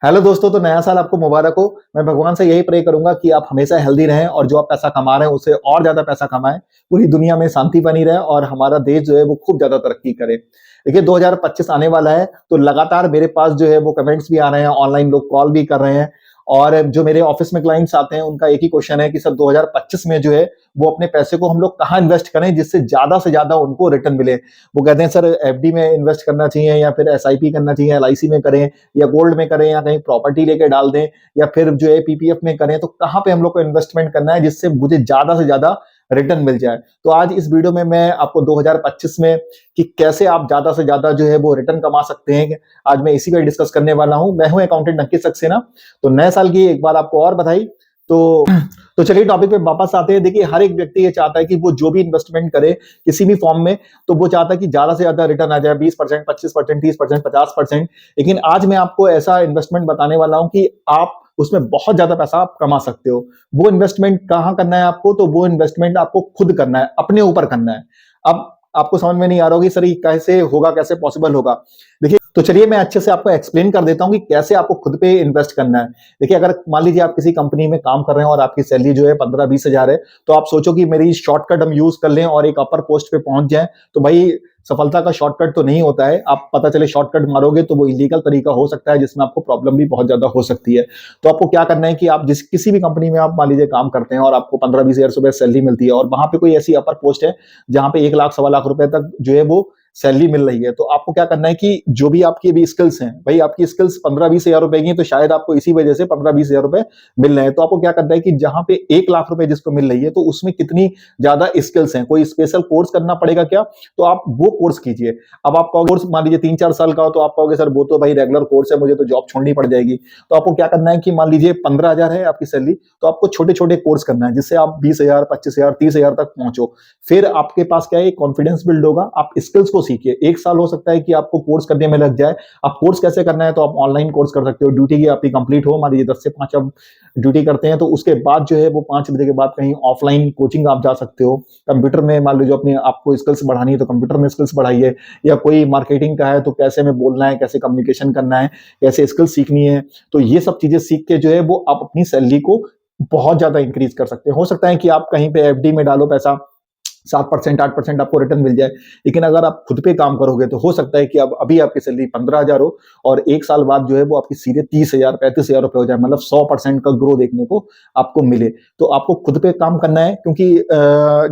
Hello दोस्तों, तो नया साल आपको मुबारक हो। मैं भगवान से यही प्रे करूंगा कि आप हमेशा हेल्दी रहें और जो आप पैसा कमा रहे हैं उससे और ज्यादा पैसा कमाएं। पूरी दुनिया में शांति बनी रहे और हमारा देश जो है वो खूब ज्यादा तरक्की करे। देखिए 2025 आने वाला है, तो लगातार मेरे पास जो है वो कमेंट्स भी आ रहे हैं, ऑनलाइन लोग कॉल भी कर रहे हैं। और जो मेरे ऑफिस में क्लाइंट्स आते हैं उनका एक ही क्वेश्चन है कि सर 2025 में जो है वो अपने पैसे को हम लोग कहाँ इन्वेस्ट करें जिससे ज्यादा से ज्यादा उनको रिटर्न मिले। वो कहते हैं सर एफडी में इन्वेस्ट करना चाहिए या फिर एसआईपी करना चाहिए, एलआईसी में करें या गोल्ड में करें या कहीं प्रॉपर्टी लेके डाल दें या फिर जो है पीपीएफ में करें, तो कहाँ पे हम लोग को इन्वेस्टमेंट करना है जिससे मुझे ज्यादा से ज्यादा रिटर्न मिल जाए। तो आज इस वीडियो में मैं आपको 2025 में कि कैसे आप ज्यादा से ज्यादा जो है वो रिटर्न कमा सकते हैं, आज मैं इसी पर डिस्कस करने वाला हूं। मैं हूं अकाउंटेंट अंकित सक्सेना। तो नए साल की एक बार आपको और बधाई। तो तो चलिए टॉपिक पे वापस आते हैं। देखिए हर एक व्यक्ति ये चाहता है कि वो जो भी इन्वेस्टमेंट करे किसी भी फॉर्म में, तो वो चाहता है कि ज्यादा से ज्यादा रिटर्न आ जाए, 20%, 25%, 30%, 50%। लेकिन आज मैं आपको ऐसा इन्वेस्टमेंट बताने वाला हूं कि आप उसमें बहुत ज्यादा पैसा आप कमा सकते हो। वो इन्वेस्टमेंट कहाँ करना है आपको? तो वो इन्वेस्टमेंट आपको खुद करना है, अपने ऊपर करना है। अब आपको समझ में नहीं आ रहा होगी सर ये कैसे होगा, कैसे पॉसिबल होगा। देखिए तो चलिए मैं अच्छे से आपको एक्सप्लेन कर देता हूं कि कैसे आपको खुद पे इन्वेस्ट करना है। देखिए अगर मान लीजिए आप किसी कंपनी में काम कर रहे हैं और आपकी सैलरी जो है 15-20 हजार है, तो आप सोचो कि मेरी शॉर्टकट हम यूज कर लें और एक अपर पोस्ट पे पहुंच जाए। तो भाई सफलता का शॉर्टकट तो नहीं होता है। आप पता चले शॉर्टकट मारोगे तो वो इलीगल तरीका हो सकता है जिसमें आपको प्रॉब्लम भी बहुत ज्यादा हो सकती है। तो आपको क्या करना है कि आप जिस किसी भी कंपनी में आप मान लीजिए काम करते हैं और आपको 15-20 हजार सैलरी मिलती है और वहां पे कोई ऐसी अपर पोस्ट है जहां पे 1 लाख 1.25 लाख रुपए तक जो है वो सैलरी मिल रही है, तो आपको क्या करना है कि जो भी आपकी अभी स्किल्स हैं, भाई आपकी स्किल्स 15-20 हजार रुपए की, तो शायद आपको इसी वजह से 15-20 हजार रुपए मिल रहे हैं। तो आपको क्या करना है कि जहां पे 1 लाख रुपए जिसको मिल रही है तो उसमें कितनी ज्यादा स्किल्स हैं, कोई स्पेशल कोर्स करना पड़ेगा क्या? तो आप वो कोर्स कीजिए। अब आपका कोर्स मान लीजिए 3-4 साल का हो, तो आप कहोगे सर वो तो भाई रेगुलर कोर्स है, मुझे तो जॉब छोड़नी पड़ जाएगी। तो आपको क्या करना है कि मान लीजिए 15 हजार है आपकी सैलरी, तो आपको छोटे छोटे कोर्स करना है जिससे आप 20 हजार, 25 हजार, 30 हजार तक पहुंचो। फिर आपके पास क्या है, कॉन्फिडेंस बिल्ड होगा। आप स्किल्स को सीखिए। 1 साल हो सकता है कि आपको कोर्स करने में लग जाए। आप कोर्स कैसे करना है? तो आप ऑनलाइन कोर्स कर सकते हो। ड्यूटी की आपकी कंप्लीट हो, मान लीजिए 10 से 5 आप ड्यूटी करते हैं, तो उसके बाद जो है वो 5 बजे के बाद कहीं ऑफलाइन कोचिंग आप जा सकते हो। कंप्यूटर में मान लीजिए अपने आपको स्किल्स बढ़ानी है तो कंप्यूटर में स्किल्स बढ़ाइए। या कोई मार्केटिंग का है तो कैसे में बोलना है, कैसे कम्युनिकेशन करना है, कैसे स्किल्स सीखनी है। तो ये सब चीजें सीख के जो है वो आप अपनी सैलरी को बहुत ज्यादा इंक्रीज कर सकते हैं। हो सकता है कि आप कहीं पे एफडी में डालो पैसा, 7%, 8% आपको रिटर्न मिल जाए। लेकिन अगर आप खुद पे काम करोगे तो हो सकता है कि अब अभी आपकी सैलरी 15 हजार हो और 1 साल बाद जो है वो आपकी सीधे 30 हजार, 35 हजार रुपए हो जाए, मतलब 100% का ग्रो देखने को आपको मिले। तो आपको खुद पे काम करना है, क्योंकि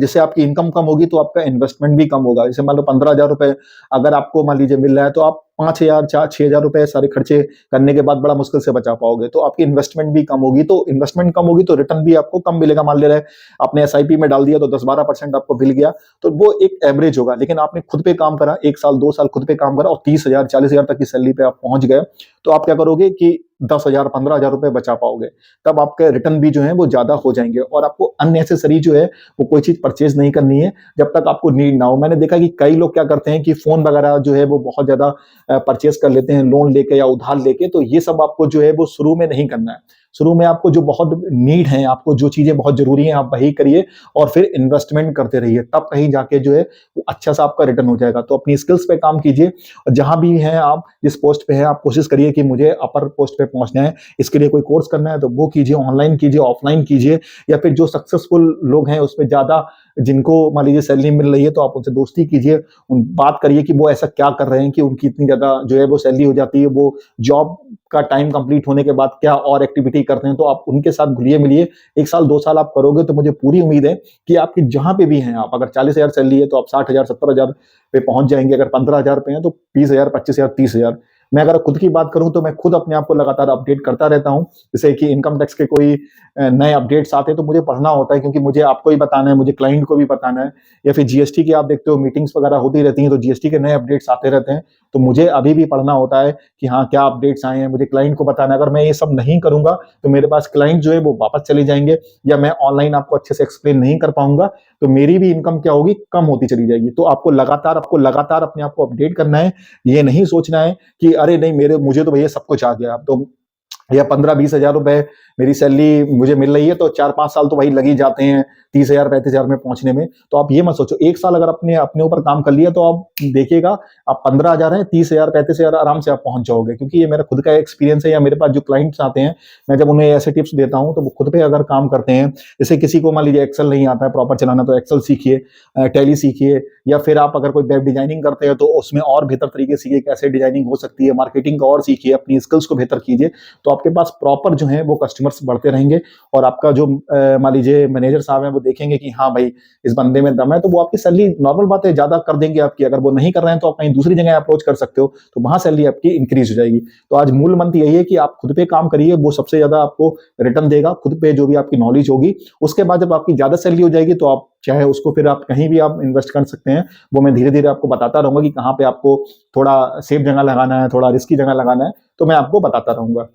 जैसे आपकी इनकम कम होगी तो आपका इन्वेस्टमेंट भी कम होगा। जैसे मान लो 15 हजार रुपए अगर आपको मान लीजिए मिल रहा है, तो आप 5 हजार, 4-6 हजार रुपए सारे खर्चे करने के बाद बड़ा मुश्किल से बचा पाओगे। तो आपकी इन्वेस्टमेंट भी कम होगी, तो इन्वेस्टमेंट कम होगी तो रिटर्न भी आपको कम मिलेगा। मान ले रहे आपने एसआईपी में डाल दिया तो 10-12% आपको मिल गया, तो वो एक एवरेज होगा। लेकिन आपने खुद पे काम करा, 1 साल 2 साल खुद पे काम करा और 30 हजार, 40 हजार तक की सैलरी पे आप पहुंच गए, तो आप क्या करोगे कि 10 हजार, 15 हजार रुपए बचा पाओगे। तब आपके रिटर्न भी जो है वो ज्यादा हो जाएंगे और आपको अननेसेसरी जो है वो कोई चीज परचेज नहीं करनी है जब तक आपको नीड ना हो। मैंने देखा कि कई लोग क्या करते हैं कि फोन वगैरह जो है वो बहुत ज्यादा परचेज कर लेते हैं लोन लेके या उधार लेके। तो ये सब आपको जो है वो शुरू में नहीं करना है। शुरू में आपको जो बहुत नीड है, आपको जो चीजें बहुत जरूरी हैं, आप वही करिए और फिर इन्वेस्टमेंट करते रहिए। तब कहीं जाके जो है वो अच्छा सा आपका रिटर्न हो जाएगा। तो अपनी स्किल्स पे काम कीजिए और जहां भी हैं आप, जिस पोस्ट पे हैं, आप कोशिश करिए कि मुझे अपर पोस्ट पे पहुंचना है। इसके लिए कोई कोर्स करना है तो वो कीजिए, ऑनलाइन कीजिए, ऑफलाइन कीजिए। या फिर जो सक्सेसफुल लोग हैं उसमें ज्यादा, जिनको मान लीजिए सैलरी मिल रही है, तो आप उनसे दोस्ती कीजिए, उन बात करिए कि वो ऐसा क्या कर रहे हैं कि उनकी इतनी ज्यादा जो है वो सैलरी हो जाती है। वो जॉब का टाइम कंप्लीट होने के बाद क्या और एक्टिविटी करते हैं, तो आप उनके साथ घुलिए मिलिए। 1 साल 2 साल आप करोगे तो मुझे पूरी उम्मीद है कि आपकी जहां पे भी हैं आप, अगर 40 हजार सैलरी है तो आप 60 हजार 70 हजार पे पहुंच जाएंगे। अगर 15 हजार पे हैं तो 20 हजार, 25 हजार, 30 हजार। मैं अगर खुद की बात करूं तो मैं खुद अपने आप को लगातार अपडेट करता रहता हूं। जैसे कि इनकम टैक्स के कोई नए अपडेट्स आते हैं तो मुझे पढ़ना होता है, क्योंकि मुझे आपको ही बताना है, मुझे क्लाइंट को भी बताना है। या फिर जीएसटी की आप देखते हो मीटिंग्स वगैरह होती रहती हैं, तो जीएसटी के नए अपडेट्स आते रहते हैं, तो मुझे अभी भी पढ़ना होता है कि हाँ क्या अपडेट्स आए हैं, मुझे क्लाइंट को बताना है। अगर मैं ये सब नहीं करूंगा तो मेरे पास क्लाइंट जो है वो वापस चले जाएंगे, या मैं ऑनलाइन आपको अच्छे से एक्सप्लेन नहीं कर पाऊंगा, तो मेरी भी इनकम क्या होगी, कम होती चली जाएगी। तो आपको लगातार अपने आप को अपडेट करना है। ये नहीं सोचना है कि अरे नहीं मेरे मुझे तो भैया सब कुछ आ गया, तो या 15-20 हज़ार रुपए मेरी सैलरी मुझे मिल रही है, तो 4-5 साल तो भाई लग ही जाते हैं 30,000-35,000 में पहुंचने में। तो आप ये मत सोचो, 1 साल अगर अपने अपने ऊपर काम कर लिया तो आप देखिएगा, आप 15,000 है, 30,000-35,000 आराम से आप पहुंच जाओगे। क्योंकि ये मेरा खुद का एक्सपीरियंस है, या मेरे पास जो क्लाइंट्स आते हैं, मैं जब उन्हें ऐसे टिप्स देता हूं तो वो खुद पे अगर काम करते हैं। जैसे किसी को मान लीजिए एक्सेल नहीं आता है प्रॉपर चलाना, तो एक्सेल सीखिए, टैली सीखिए, या फिर आप अगर कोई वेब डिजाइनिंग करते हैं तो उसमें और बेहतर तरीके से सीखिए कैसे डिजाइनिंग हो सकती है, मार्केटिंग का और सीखिए, अपनी स्किल्स को बेहतर कीजिए। तो आपके पास प्रॉपर जो है वो कस्टमर्स बढ़ते रहेंगे, और आपका जो मान लीजिए मैनेजर साहब हैं वो देखेंगे कि हाँ भाई इस बंदे में दम है, तो वो आपकी सैलरी, नॉर्मल बात है, ज्यादा कर देंगे आपकी। अगर वो नहीं कर रहे हैं तो आप कहीं दूसरी जगह अप्रोच कर सकते हो, तो वहां सैलरी आपकी इंक्रीज हो जाएगी। तो आज मूल मंत्र यही है कि आप खुद पे काम करिए, वो सबसे ज्यादा आपको रिटर्न देगा। खुद पे जो भी आपकी नॉलेज होगी, उसके बाद जब आपकी ज्यादा सैलरी हो जाएगी तो आप चाहे उसको फिर आप कहीं भी आप इन्वेस्ट कर सकते हैं। वो मैं धीरे धीरे आपको बताता रहूंगा कि कहाँ पे आपको थोड़ा सेफ जगह लगाना है, थोड़ा रिस्की जगह लगाना है, तो मैं आपको बताता रहूंगा।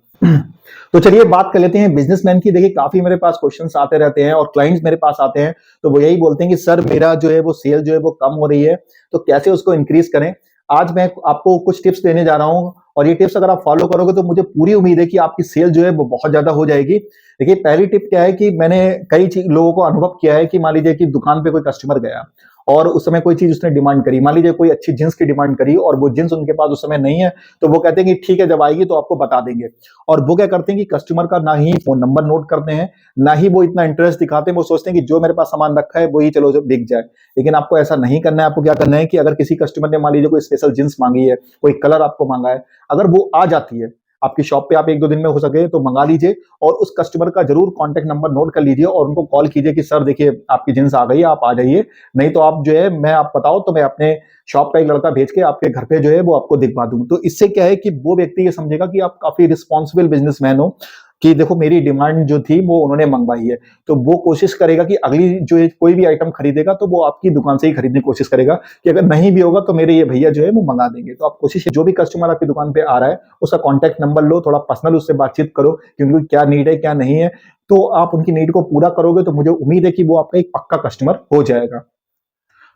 तो चलिए बात कर लेते हैं बिजनेसमैन की। देखिए काफी मेरे पास क्वेश्चंस आते रहते हैं और क्लाइंट्स मेरे पास आते हैं, तो वो यही बोलते हैं कि सर मेरा जो है वो सेल जो है वो कम हो रही है, तो कैसे उसको इंक्रीज करें। आज मैं आपको कुछ टिप्स देने जा रहा हूं, और ये टिप्स अगर आप फॉलो करोगे तो मुझे पूरी उम्मीद है कि आपकी सेल जो है वो बहुत ज्यादा हो जाएगी। देखिए पहली टिप क्या है कि मैंने कई लोगों को अनुभव किया है कि मान लीजिए कि दुकान पे कोई कस्टमर गया और उस समय कोई चीज उसने डिमांड करी, मान लीजिए कोई अच्छी जींस की डिमांड करी, और वो जींस उनके पास उस समय नहीं है, तो वो कहते हैं कि ठीक है जब आएगी तो आपको बता देंगे। और वो क्या करते हैं कि कस्टमर का ना ही फोन नंबर नोट करते हैं, ना ही वो इतना इंटरेस्ट दिखाते हैं। वो सोचते हैं कि जो मेरे पास सामान रखा है वो ही चलो जो बिक जाए। लेकिन आपको ऐसा नहीं करना है। आपको क्या करना है कि अगर किसी कस्टमर ने मान लीजिए कोई स्पेशल जींस मांगी है, कोई कलर आपको मांगा है, अगर वो आ जाती है आपकी शॉप पे, आप 1-2 दिन में हो सके तो मंगा लीजिए, और उस कस्टमर का जरूर कॉन्टेक्ट नंबर नोट कर लीजिए और उनको कॉल कीजिए कि सर देखिए आपकी जींस आ गई है, आप आ जाइए। नहीं तो आप जो है, मैं आप बताओ तो मैं अपने शॉप का एक लड़का भेज के आपके घर पे जो है वो आपको दिखवा दूं। तो इससे क्या है कि वो व्यक्ति ये समझेगा कि आप काफी रिस्पॉन्सिबल बिजनेसमैन हो, कि देखो मेरी डिमांड जो थी वो उन्होंने मंगवाई है। तो वो कोशिश करेगा कि अगली जो है कोई भी आइटम खरीदेगा तो वो आपकी दुकान से ही खरीदने की कोशिश करेगा, कि अगर नहीं भी होगा तो मेरे ये भैया जो है वो मंगा देंगे। तो आप कोशिश, जो भी कस्टमर आपकी दुकान पे आ रहा है उसका कॉन्टैक्ट नंबर लो, थोड़ा पर्सनल उससे बातचीत करो कि उनकी क्या नीड है क्या नहीं है। तो आप उनकी नीड को पूरा करोगे तो मुझे उम्मीद है कि वो आपका एक पक्का कस्टमर हो जाएगा।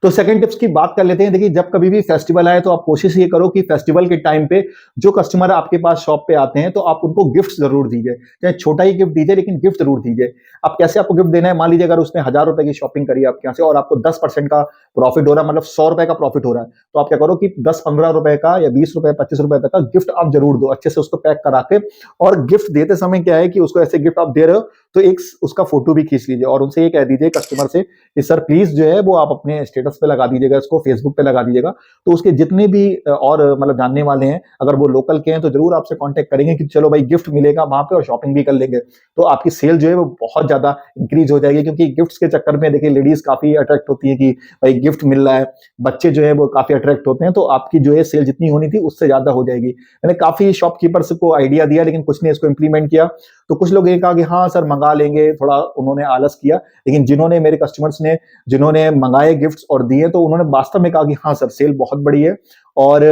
तो सेकंड टिप्स की बात कर लेते हैं। देखिए जब कभी भी फेस्टिवल आए तो आप कोशिश ये करो कि फेस्टिवल के टाइम पे जो कस्टमर आपके पास शॉप पे आते हैं तो आप उनको गिफ्ट जरूर दीजिए, चाहे छोटा ही गिफ्ट दीजिए लेकिन गिफ्ट जरूर दीजिए। अब कैसे आपको गिफ्ट देना है, मान लीजिए अगर उसने 1,000 रुपए की शॉपिंग करी आपके यहाँ से और आपको 10% का प्रॉफिट हो रहा है, मतलब 100 रुपए का प्रॉफिट हो रहा है, तो आप क्या करो कि 10-15 रुपए का या 20 रुपए 25 रुपए तक का गिफ्ट आप जरूर दो, अच्छे से उसको पैक करा के। और गिफ्ट देते समय क्या है कि उसको ऐसे गिफ्ट आप दे रहे हो तो एक उसका फोटो भी खींच लीजिए और उनसे ये कह दीजिए कस्टमर से कि सर प्लीज जो है वो आप अपने स्टेटस पे लगा दीजिएगा, इसको फेसबुक पे लगा दीजिएगा। तो उसके जितने भी और मतलब जानने वाले हैं, अगर वो लोकल के हैं तो जरूर आपसे कांटेक्ट करेंगे कि चलो भाई गिफ्ट मिलेगा वहां पे और शॉपिंग भी कर लेंगे। तो आपकी सेल जो है वो बहुत ज्यादा इंक्रीज हो जाएगी, क्योंकि गिफ्ट्स के चक्कर में देखिए लेडीज काफी अट्रैक्ट होती है कि भाई गिफ्ट मिल रहा है, बच्चे जो है वो काफी अट्रैक्ट होते हैं, तो आपकी जो है सेल जितनी होनी थी उससे ज्यादा हो जाएगी। मैंने काफी शॉपकीपर्स को आइडिया दिया लेकिन कुछ ने इसको इंप्लीमेंट किया। तो कुछ लोग ये कहा कि हाँ सर मंगा लेंगे, थोड़ा उन्होंने आलस किया। लेकिन जिन्होंने मेरे कस्टमर्स ने जिन्होंने मंगाए गिफ्ट्स और दिए तो उन्होंने वास्तव में कहा कि हाँ सर सेल बहुत बड़ी है। और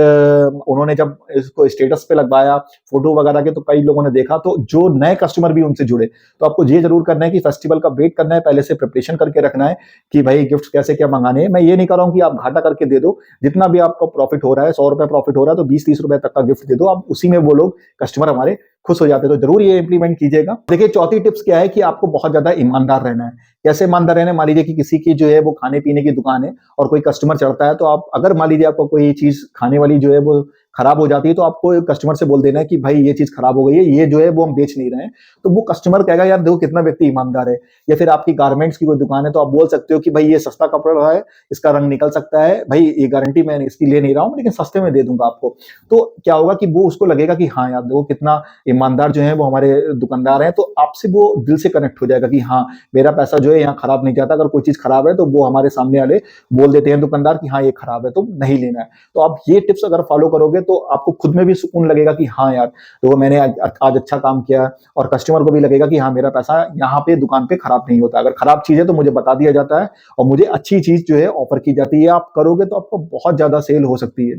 उन्होंने जब इसको स्टेटस पे लगवाया फोटो वगैरह के, तो कई लोगों ने देखा, तो जो नए कस्टमर भी उनसे जुड़े। तो आपको ये जरूर करना है कि फेस्टिवल का वेट करना है, पहले से प्रिपरेशन करके रखना है कि भाई गिफ्ट कैसे क्या मंगाने हैं। मैं ये नहीं कर रहा हूँ कि आप घाटा करके दे दो, जितना भी आपका प्रॉफिट हो रहा है, 100 रुपए प्रॉफिट हो रहा है तो 20-30 रुपए तक का गिफ्ट दे दो, आप उसी में वो लोग कस्टमर हमारे खुश हो जाते हैं। तो जरूर ये इंप्लीमेंट कीजिएगा। देखिए चौथी टिप्स क्या है कि आपको बहुत ज्यादा ईमानदार रहना है। कैसे ईमानदार रहना है, मान लीजिए कि किसी की जो है वो खाने पीने की दुकान है और कोई कस्टमर चढ़ता है, तो आप अगर मान लीजिए आपको कोई चीज खाने वाली जो है वो खराब हो जाती है, तो आपको कस्टमर से बोल देना है कि भाई ये चीज खराब हो गई है, ये जो है वो हम बेच नहीं रहे हैं। तो वो कस्टमर कहेगा यार देखो कितना व्यक्ति ईमानदार है। या फिर आपकी गारमेंट्स की कोई दुकान है तो आप बोल सकते हो कि भाई ये सस्ता कपड़ा है, इसका रंग निकल सकता है, भाई ये गारंटी मैं इसकी ले नहीं रहा हूँ लेकिन सस्ते में दे दूंगा आपको। तो क्या होगा कि वो उसको लगेगा कि हाँ यार देखो कितना ईमानदार जो है वो हमारे दुकानदार हैं, तो आपसे वो दिल से कनेक्ट हो जाएगा कि हाँ मेरा पैसा जो है यहाँ खराब नहीं जाता। अगर कोई चीज खराब है तो वो हमारे सामने वाले बोल देते हैं दुकानदार कि हाँ ये खराब है तो नहीं लेना है। तो आप ये टिप्स अगर फॉलो करोगे तो आपको खुद में भी सुकून लगेगा कि हाँ यार तो मैंने आज अच्छा काम किया, और कस्टमर को भी लगेगा कि हाँ मेरा पैसा यहाँ पे दुकान पे खराब नहीं होता। अगर खराब चीज है तो मुझे बता दिया जाता है और मुझे अच्छी चीज जो है ऑफर की जाती है। आप करोगे तो आपको बहुत ज्यादा सेल हो सकती है।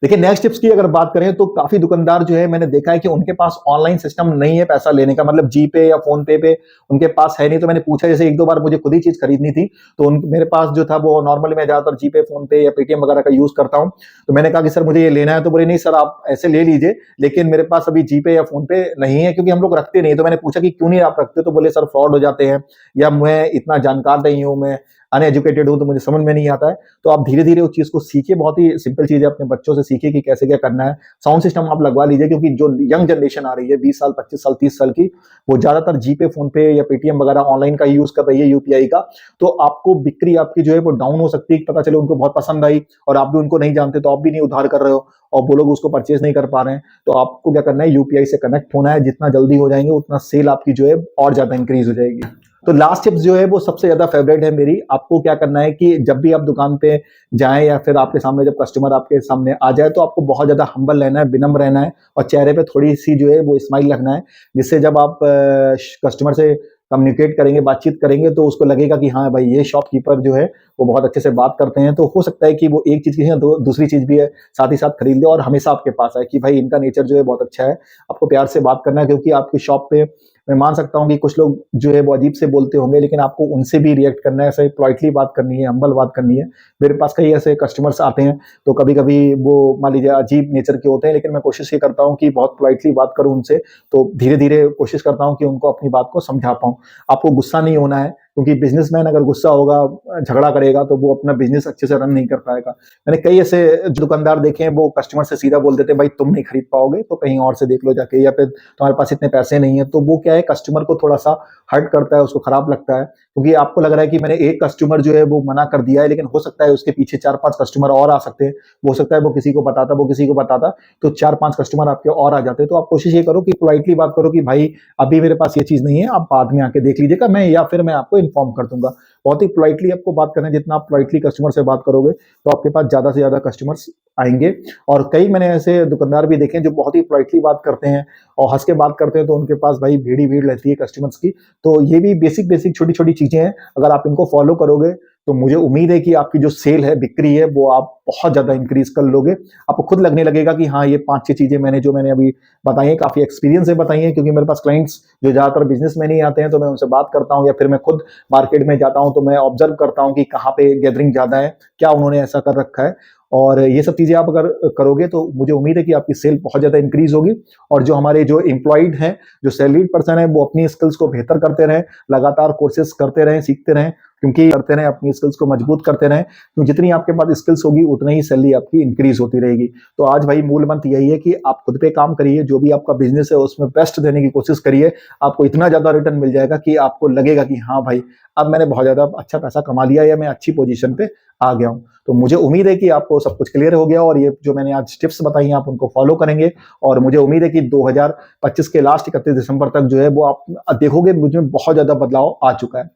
देखिए नेक्स्ट टिप्स की अगर बात करें तो काफी दुकानदार जो है मैंने देखा है कि उनके पास ऑनलाइन सिस्टम नहीं है पैसा लेने का, मतलब जीपे या फोन पे उनके पास है नहीं। तो मैंने पूछा, जैसे एक दो बार मुझे खुद ही चीज खरीदनी थी तो मेरे पास जो था वो नॉर्मली मैं ज्यादातर जीपे फोन पे या पेटीएम वगैरह का यूज करता हूँ। तो मैंने कहा कि सर मुझे ये लेना है, तो बोले नहीं सर आप ऐसे ले लीजिए, लेकिन मेरे पास अभी जीपे या फोन पे नहीं है क्योंकि हम लोग रखते नहीं। तो मैंने पूछा कि क्यों नहीं आप रखते, तो बोले सर फ्रॉड हो जाते हैं या मैं इतना जानकार नहीं हूँ, मैं अनएजुकेटेड हूं, तो मुझे समझ में नहीं आता है। तो आप धीरे धीरे उस चीज को सीखिए, बहुत ही सिंपल चीज है, अपने बच्चों से सीखिए कि कैसे क्या करना है। साउंड सिस्टम आप लगवा लीजिए क्योंकि जो यंग जनरेशन आ रही है 20 साल 25 साल 30 साल की, वो ज्यादातर जीपे फोन पे या पेटीएम वगैरह ऑनलाइन का यूज कर रही है, यूपीआई का। तो आपको बिक्री आपकी जो है वो डाउन हो सकती है, पता चले उनको बहुत पसंद आई और आप भी उनको नहीं जानते, तो आप भी नहीं उधार कर रहे हो और वो लोग उसको परचेज नहीं कर पा रहे हैं। तो आपको क्या करना है, यूपीआई से कनेक्ट होना है। जितना जल्दी हो जाएंगे उतना सेल आपकी जो है और ज्यादा इंक्रीज हो जाएगी। तो लास्ट टिप्स जो है वो सबसे ज्यादा फेवरेट है मेरी। आपको क्या करना है कि जब भी आप दुकान पे जाएं या फिर आपके सामने जब कस्टमर आपके सामने आ जाए, तो आपको बहुत ज्यादा हम्बल रहना है, विनम्र रहना है और चेहरे पे थोड़ी सी जो है वो स्माइल रखना है, जिससे जब आप कस्टमर से कम्युनिकेट करेंगे, बातचीत करेंगे, तो उसको लगेगा कि हाँ भाई ये शॉपकीपर जो है वो बहुत अच्छे से बात करते हैं। तो हो सकता है कि वो एक चीज की है, दूसरी चीज भी है, साथ ही साथ खरीद ले और हमेशा आपके पास आए कि भाई इनका नेचर जो है बहुत अच्छा है। आपको प्यार से बात करना है क्योंकि आपकी शॉप पे मैं मान सकता हूँ कि कुछ लोग जो है वो अजीब से बोलते होंगे, लेकिन आपको उनसे भी रिएक्ट करना है, ऐसे पोलाइटली बात करनी है, हम्बल बात करनी है। मेरे पास कई ऐसे कस्टमर्स आते हैं तो कभी कभी वो मान लीजिए अजीब नेचर के होते हैं, लेकिन मैं कोशिश ये करता हूँ कि बहुत पोलाइटली बात करूँ उनसे। तो धीरे धीरे कोशिश करता हूँ कि उनको अपनी बात को समझा पाऊँ। आपको गुस्सा नहीं होना है क्योंकि बिजनेसमैन अगर गुस्सा होगा, झगड़ा करेगा, तो वो अपना बिजनेस अच्छे से रन नहीं कर पाएगा। मैंने कई ऐसे दुकानदार देखे हैं, वो कस्टमर से सीधा बोल देते हैं भाई तुम नहीं खरीद पाओगे तो कहीं और से देख लो जाके, या फिर तुम्हारे पास इतने पैसे नहीं है। तो वो क्या है, कस्टमर को थोड़ा सा हर्ट करता है, उसको खराब लगता है क्योंकि आपको लग रहा है कि मैंने एक कस्टमर जो है वो मना कर दिया है, लेकिन हो सकता है उसके पीछे 4-5 कस्टमर और आ सकते हैं। हो सकता है वो किसी को बताता, वो किसी को बताता, तो 4-5 कस्टमर आपके और आ जाते। तो आप कोशिश ये करो कि पोलाइटली बात करो कि भाई अभी मेरे पास ये चीज नहीं है, आप बाद में आके देख लीजिएगा, मैं या फिर मैं आपको इन्फॉर्म कर दूंगा। बहुत ही पोलाइटली आपको बात करना है। जितना आप पोलाइटली कस्टमर से बात करोगे तो आपके पास ज्यादा से ज्यादा कस्टमर्स आएंगे। और कई मैंने ऐसे दुकानदार भी देखे हैं जो बहुत ही पोलाइटली बात करते हैं और हंस के बात करते हैं, तो उनके पास भाई भीड़ ही भीड़ रहती है कस्टमर्स की। तो ये भी बेसिक बेसिक छोटी छोटी चीजें हैं, अगर आप इनको फॉलो करोगे तो मुझे उम्मीद है कि आपकी जो सेल है, बिक्री है, वो आप बहुत ज्यादा इंक्रीज कर लोगे। आपको खुद लगने लगेगा कि हाँ ये 5-6 चीजें मैंने अभी बताई हैं, काफी एक्सपीरियंस से बताई हैं, क्योंकि मेरे पास क्लाइंट्स जो ज्यादातर बिजनेस में नहीं आते हैं, तो मैं उनसे बात करता हूँ या फिर मैं खुद मार्केट में जाता हूँ तो मैं ऑब्जर्व करता हूँ कि कहाँ पे गैदरिंग ज्यादा है, क्या उन्होंने ऐसा कर रखा है। और ये सब चीजें आप अगर करोगे तो मुझे उम्मीद है कि आपकी सेल बहुत ज्यादा इंक्रीज होगी। और जो हमारे जो एम्प्लॉयड हैं, जो सैलरीड पर्सन है, वो अपनी स्किल्स को बेहतर करते रहें, लगातार कोर्सेज करते रहें, सीखते रहें, क्योंकि करते रहें, अपनी स्किल्स को मजबूत करते रहें, क्योंकि जितनी आपके पास स्किल्स होगी उतनी ही सैलरी आपकी इंक्रीज होती रहेगी। तो आज भाई मूल मंत्र यही है कि आप खुद पे काम करिए, जो भी आपका बिजनेस है उसमें बेस्ट देने की कोशिश करिए। आपको इतना ज्यादा रिटर्न मिल जाएगा कि आपको लगेगा कि हाँ भाई अब मैंने बहुत ज्यादा अच्छा पैसा कमा लिया या मैं अच्छी पोजीशन पे आ गया हूँ। तो मुझे उम्मीद है कि आपको सब कुछ क्लियर हो गया और ये जो मैंने आज टिप्स बताई हैं आप उनको फॉलो करेंगे। और मुझे उम्मीद है कि 2025 के लास्ट 31 दिसंबर तक जो है वो आप देखोगे मुझमें बहुत ज्यादा बदलाव आ चुका है।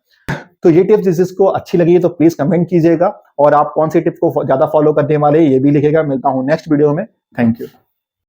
तो ये टिप्स जिसको अच्छी लगी है तो प्लीज कमेंट कीजिएगा, और आप कौन सी टिप को ज्यादा फॉलो करने वाले ये भी लिखेगा। मिलता हूँ नेक्स्ट वीडियो में। Thank you.